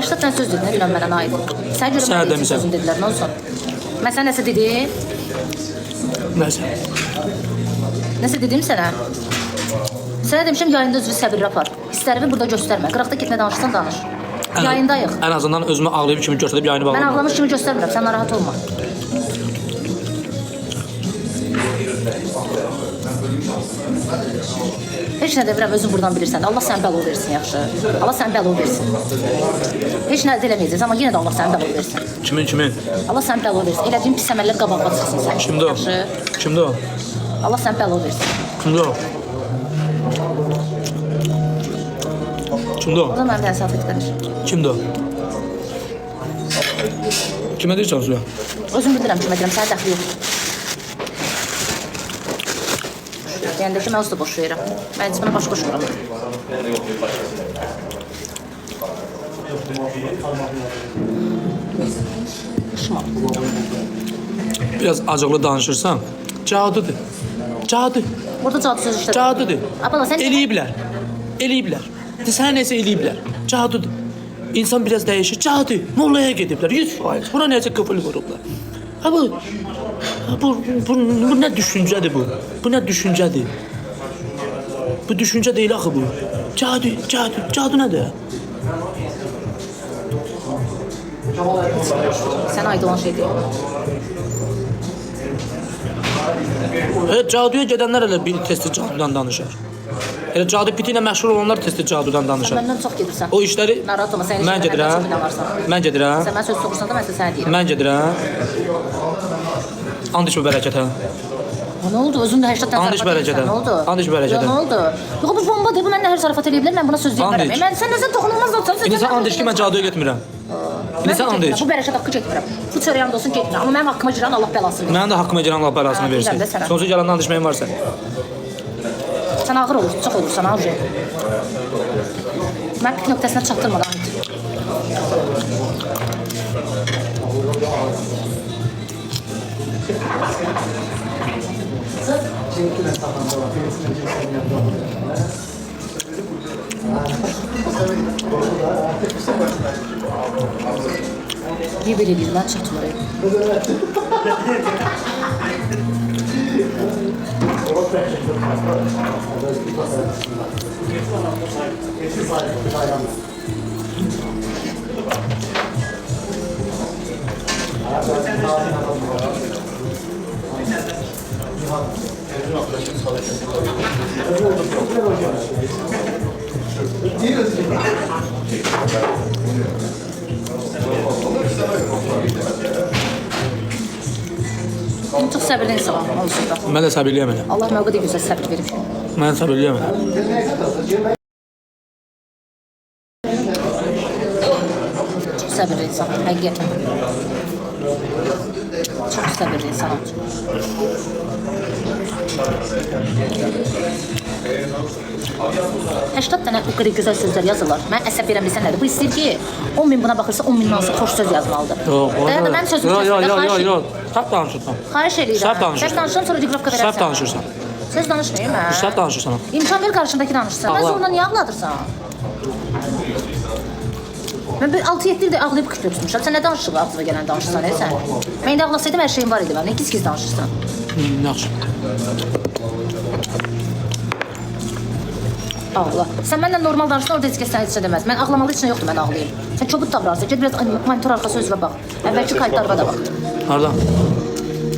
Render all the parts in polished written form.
80 dənə söz dedin, bilməm mənə aid. Sən görə mənə deyəcək sözün dedilər, nə olsun? Mən sən nəsə dedim? Nəsə? Nəsə dedim sənə? Sənə demişəm, yayında özünü səbirli apar. Hisslərimi burada göstərmə. Qıraqda getmə danışsan, danış. Yayındayıq. Ən azından özümü ağlayıb kimi göstərib yayını bağladım. Mən ağlamış kimi göstərmirəm, sən narahat olma. Heç nə demirəm, özün buradan bilirsən. Allah sənə bəlo versin, yaxşı. Allah sənə bəlo versin. Heç nə eləməyəcəz, amma yenə də Allah sənə bəlo versin. Kimin? Allah sənə bəlo versin. Elədiyin pis əməllər qabağına çıxsın sən. Kimdir o? Yaxşı. Kimdir o? Allah sənə bəlo versin. Kimdir o? Kimdir o? O da mənim hesab etmədir. Kimdir o? Kimə deyirsən suya? Özüm bilirəm kimə deyirəm, sənə dəxli yoxdur. Yəni ki, mən özü də boş verirəm. Mən heç buna baş qoşmuram. Şımal. Biraz acıqlı danışırsan, cadudur. Cadu. Burada cadu söz işlədir. Cadudur. Abala, sən... Eləyiblər. Sən nəsə eləyiblər. Cadudur. İnsan biraz dəyişir. Cadu. Mollaya gediblər. 100%. Bura necə qıfıl vurublar. Bu nə düşüncədir bu? Bu nə düşüncədir? Bu düşüncə deyil axı bu. Cadu nədir? Sənə aid olan şey deyil. Caduya gedənlər elə bir testi cadudan danışır. Elə cadu piti ilə məşğul olanlar testi cadudan danışır. Məndən çox gedirsən. O işləri narahat olma, sən mən gedirəm. Sən mən söz soxursan da mən sənə deyirəm. Mən gedirəm. And içmə bərəkətə. Nə oldu? Özün də 80 And iç bərəkətə. Nə oldu? And iç bərəkətə. Nə oldu? Yox, bu bombadır. Bu mənlə hər zarafat eləyə bilər. Mən buna söz deyirəm. Mən sən nəsə toxunulmaz olsan. İndi sən and iç ki, mən caduya getmirəm. İndi sən and iç. Bu bərəkət haqqı getmirəm. Bu çörəyimdə olsun getmirəm. Amma mənim haqqıma girən Allah bəlasını versin. Mənim də haqqıma girən Allah bəlasını versin. Sonsuz yalandan and içməyin varsa. Sən ağır olursun, çox olursan, ağır. Mən pik nöqtəsinə çatdırmadan. Niye böyle değil lan çatım oraya? Ben çok səbirli insanım onsuz da. Mən də səbirliyəm elə. Allah mənə o qədər gözəl səbir verib. Mən səbirliyəm elə. Çox səbirli insanım, həqiqətən. Çox səbirli insanım. 80 dənə o qədər gözəl sözlər yazırlar. Mən əsəb verəm desən nədir? Bu istəyir ki, 10.000 buna baxırsa 10.000 hansı xoş söz yazmalıdır. Dayanır, mən sözümü kəsmədə Yox. Səhv danışırsan. Xahiş edirəm. Səhv danışırsan. Səhv danışıram, sonra diqrafka verərsən. Səhv danışırsan. Söz danışmayayım mən. Səhv danışırsan. İmkan ver qarşındakı danışsın. Mən zorla niyə ağladırsan? Mən 6-7 ildə ağlayıb kütürmüşəm. Sən nə danışırıq ağzına gələn danışırsan, sən? Mən indi ağlasaydım hər şeyim var idi mən. İkiz danışırsan. Yaxşı. Ağla. Sən mənlə normal danışsan, orada heç kəs sənə heç nə deməz. Mən ağlamalı heç nə yoxdur, mən ağlayayım. Sən çobud davranırsan, get biraz monitor arxası özünə bax. Əvvəlki kayıtlarına da bax. Harada?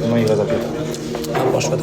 Moje zadanie. Boş ver.